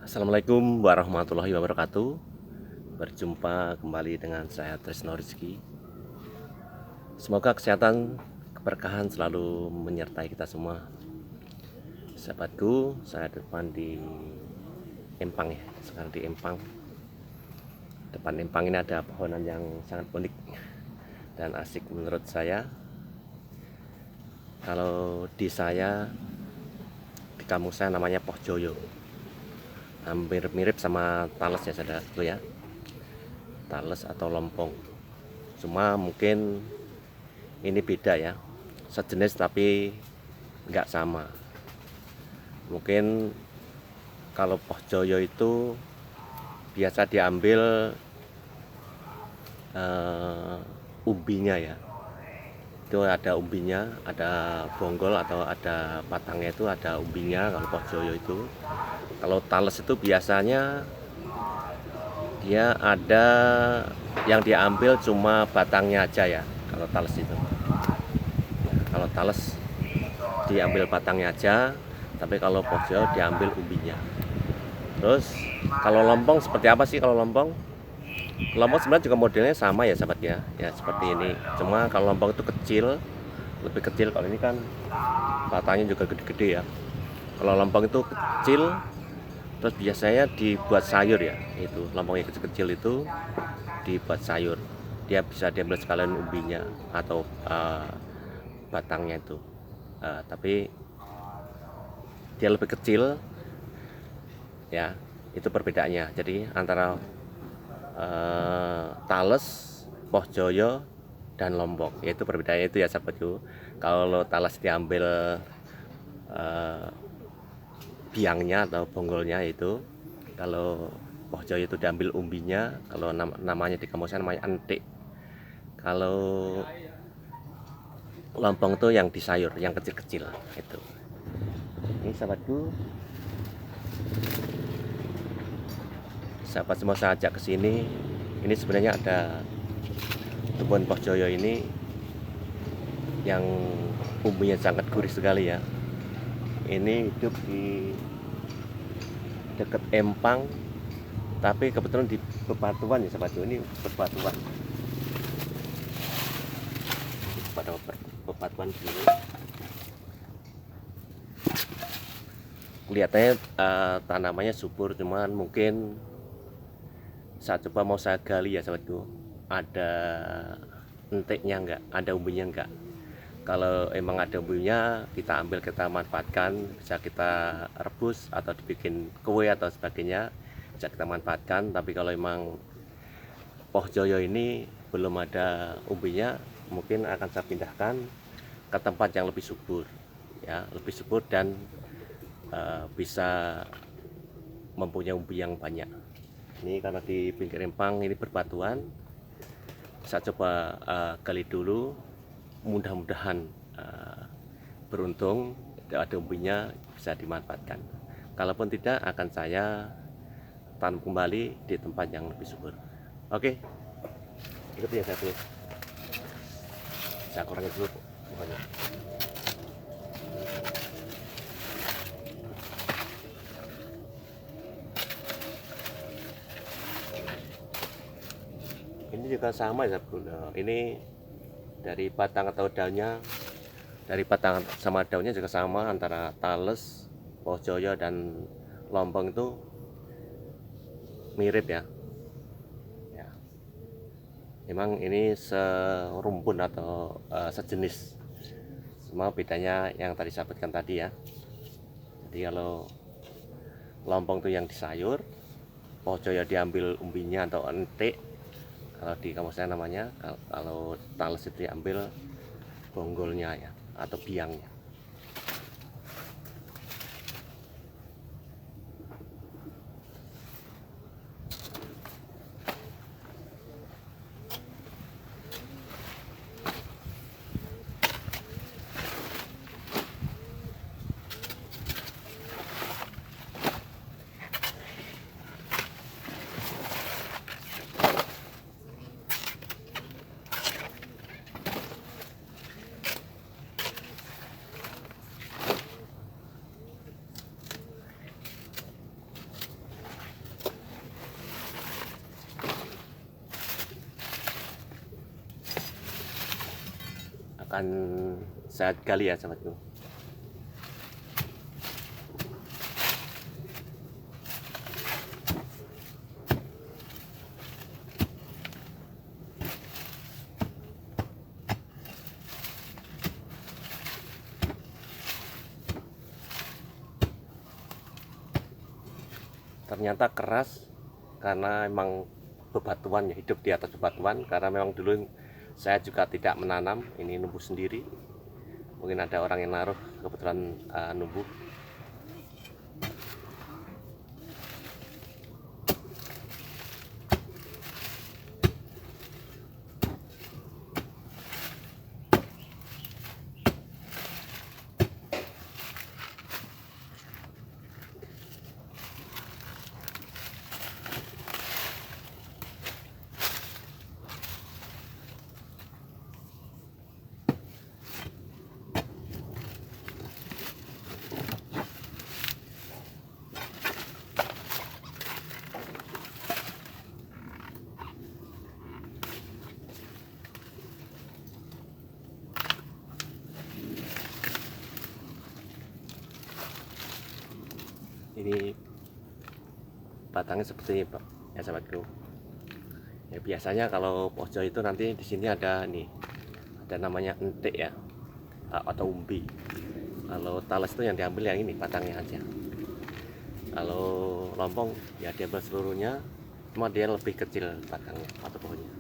Assalamualaikum warahmatullahi wabarakatuh. Berjumpa kembali dengan saya Trisno Rizky. Semoga kesehatan, keberkahan selalu menyertai kita semua. Sahabatku, saya depan di Empang ya. Sekarang di Empang. Depan Empang ini ada pohonan yang sangat unik dan asik menurut saya. Kalau di kampung saya namanya Poh Joyo. Hampir mirip sama tales ya saudaraku ya, tales atau lompong, cuma mungkin ini beda ya, sejenis tapi nggak sama. Mungkin kalau Poh Joyo itu biasa diambil umbinya ya, itu ada umbinya, ada bonggol atau ada batangnya, itu ada umbinya kalau Poh Joyo itu. Kalau tales itu biasanya dia ada yang diambil cuma batangnya aja ya. Kalau tales itu, kalau tales diambil batangnya aja, tapi kalau Poh Joyo diambil umbinya. Terus kalau lompong seperti apa sih? Kalau lompong sebenarnya juga modelnya sama ya sahabat ya, ya seperti ini. Cuma kalau lompong itu kecil, lebih kecil. Kalau ini kan batangnya juga gede-gede ya. Kalau lompong itu kecil, terus biasanya dibuat sayur ya. Itu lompong yang kecil-kecil itu dibuat sayur. Dia bisa diambil sekalian umbinya atau batangnya itu. Tapi dia lebih kecil ya, itu perbedaannya. Jadi antara tales, Poh Joyo, dan lompong, yaitu perbedaannya itu ya sahabatku. Kalau tales diambil biangnya atau bonggolnya itu, kalau Poh Joyo itu diambil umbinya. Kalau namanya di kampung saya namanya entik. Kalau lompong itu yang disayur, yang kecil-kecil itu. Ini sahabatku, sahabat semua saya ajak ke sini. Ini sebenarnya ada kebun Poh Joyo ini yang umbinya sangat gurih sekali ya. Ini hidup di dekat Empang, tapi kebetulan di bebatuan ya sahabatku. Ini bebatuan, pada bebatuan sini. Kelihatannya tanamannya subur, cuman mungkin saat coba mau saya gali ya sahabatku, ada entiknya enggak, ada umbinya enggak. Kalau emang ada umbinya, kita ambil, kita manfaatkan, bisa kita rebus atau dibikin kue atau sebagainya, bisa kita manfaatkan. Tapi kalau emang Poh Joyo ini belum ada umbinya, mungkin akan saya pindahkan ke tempat yang lebih subur ya, lebih subur dan bisa mempunyai umbi yang banyak. Ini karena di pinggir Empang ini berbatuan, saya coba gali dulu, mudah-mudahan beruntung ada umbinya, bisa dimanfaatkan. Kalaupun tidak, akan saya tanam kembali di tempat yang lebih subur. Oke, ikuti ya saya, saya kurangi dulu pokoknya. Ini juga sama ya sahabat. Ini dari batang atau daunnya, dari batang sama daunnya juga sama antara tales, Poh Joyo, dan lompong itu mirip ya. Ya, memang ini serumpun atau sejenis. Cuma bedanya yang tadi saya sebutkan tadi ya. Jadi kalau lompong itu yang disayur, Poh Joyo diambil umbinya atau entik, kalau di kampung saya namanya. Kalau tales itu diambil bonggolnya ya, atau biangnya. akan saya gali ya sahabatku. Ternyata keras karena emang bebatuan ya, hidup di atas bebatuan. Karena memang dulu saya juga tidak menanam, ini numbuh sendiri. Mungkin ada orang yang naruh, kebetulan numbuh. Ini batangnya seperti ini Pak ya sahabatku. Ya, biasanya kalau pojok itu nanti di sini ada nih, ada namanya entik ya, atau umbi. Kalau talas itu yang diambil yang ini batangnya aja. Kalau lompong ya diambil seluruhnya, cuma dia lebih kecil batangnya atau pohonnya.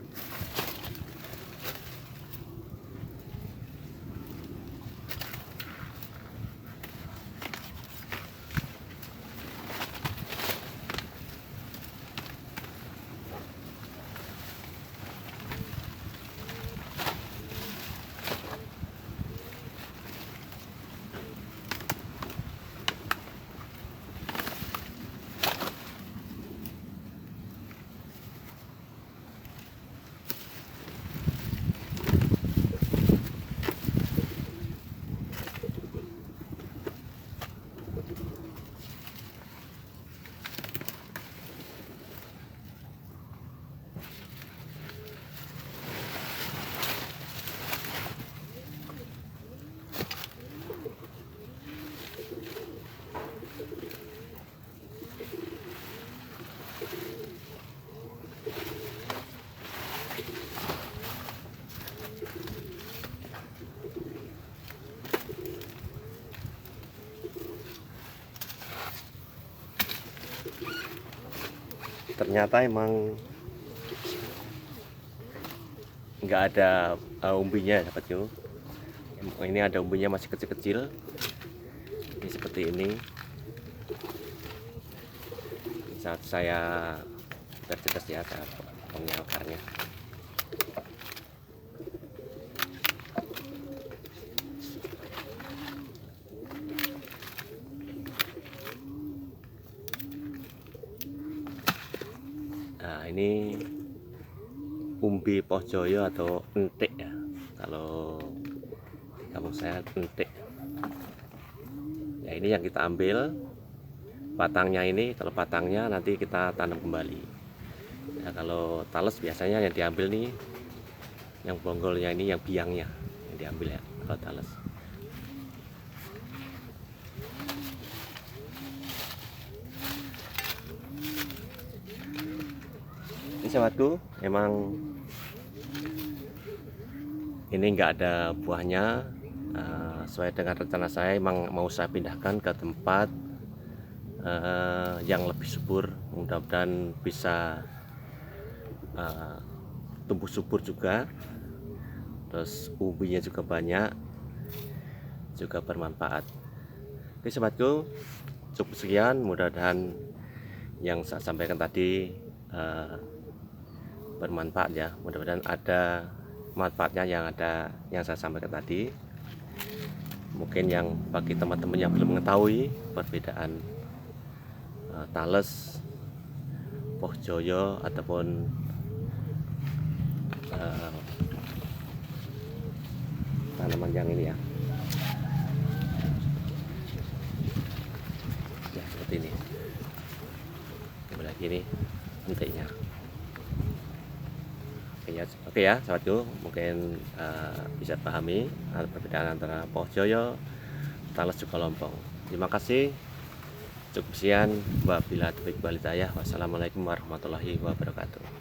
Ternyata emang nggak ada umbinya ya sahabatku. Ini ada umbinya, masih kecil-kecil. Ini seperti ini. Saat saya bercetas ya, saya potongnya akarnya. Nah, ini umbi pohjoyo atau entik ya, kalau di kampung saya entik ya. Ini yang kita ambil batangnya ini. Kalau batangnya nanti kita tanam kembali ya. Kalau talas biasanya yang diambil nih, yang bonggolnya ini, yang biangnya yang diambil ya kalau talas. Ini sahabatku, emang ini enggak ada buahnya. Sesuai dengan rencana saya, emang mau saya pindahkan ke tempat yang lebih subur. Mudah-mudahan bisa tumbuh subur juga, terus umbinya juga banyak, juga bermanfaat. Oke sahabatku, cukup sekian. Mudah-mudahan yang saya sampaikan tadi bermanfaat ya. Mudah-mudahan ada manfaatnya yang saya sampaikan tadi. Mungkin yang bagi teman-teman yang belum mengetahui perbedaan talas, pohjoyo ataupun tanaman yang ini ya, ya seperti ini. Coba lagi ini entiknya. Oke. Oke ya, sahabatku, mungkin bisa pahami perbedaan antara Pojoyo, Tales juga Lompong. Terima kasih. Cukup sekian. Wabillahi taufiq wal hidayah. Wassalamualaikum warahmatullahi wabarakatuh.